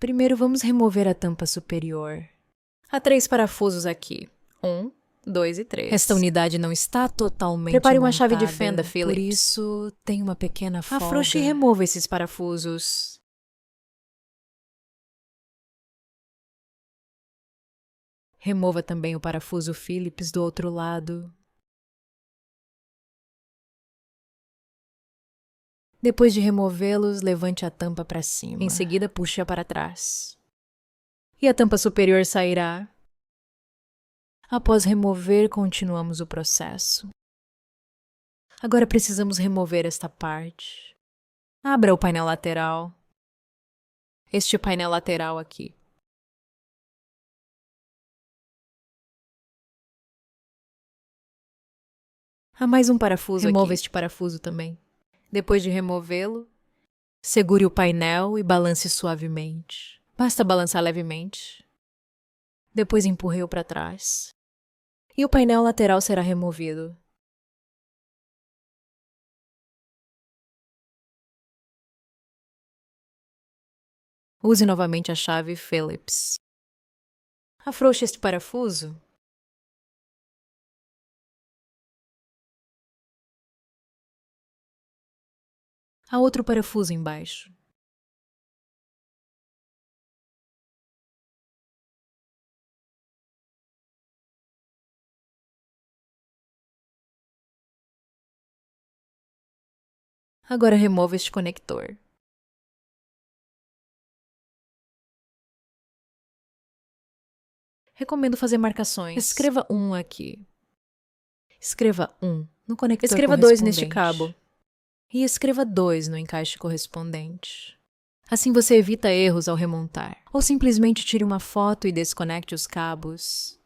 Primeiro vamos remover a tampa superior. Há 3 parafusos aqui. 1, 2 e 3. Esta unidade não está totalmente Prepare uma montada, chave de fenda, Phillips. por isso tem uma pequena folga. Afrouxe e remova esses parafusos. Remova também o parafuso Phillips do outro lado. Depois de removê-los, levante a tampa para cima. Em seguida, puxe-a para trás. E a tampa superior sairá. Após remover, continuamos o processo. Agora precisamos remover esta parte. Abra o painel lateral. Este painel lateral aqui. Há mais um parafuso aqui. Remova este parafuso também. Depois de removê-lo, segure o painel e balance suavemente. Basta balançar levemente. Depois empurre-o para trás. E o painel lateral será removido. Use novamente a chave Phillips. Afrouxe este parafuso. Há outro parafuso embaixo. Agora remova este conector. Recomendo fazer marcações. Escreva 1 aqui. Escreva 1 no conector Escreva 2 correspondente. neste cabo. E escreva 2 no encaixe correspondente. Assim você evita erros ao remontar. Ou simplesmente tire uma foto e desconecte os cabos.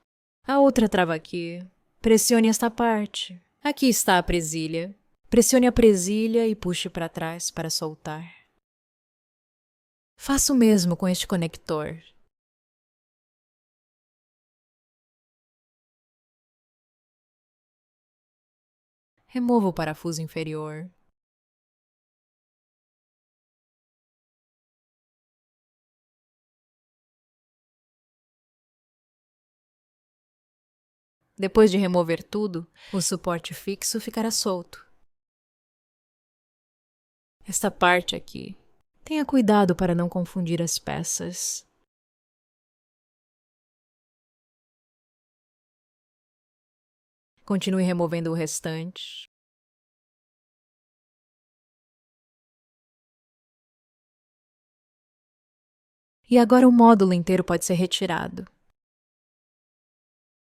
A outra trava aqui. Pressione esta parte. Aqui está a presilha. Pressione a presilha e puxe para trás para soltar. Faça o mesmo com este conector. Remova o parafuso inferior. Depois de remover tudo, o suporte fixo ficará solto. Esta parte aqui. Tenha cuidado para não confundir as peças. Continue removendo o restante. E agora o módulo inteiro pode ser retirado.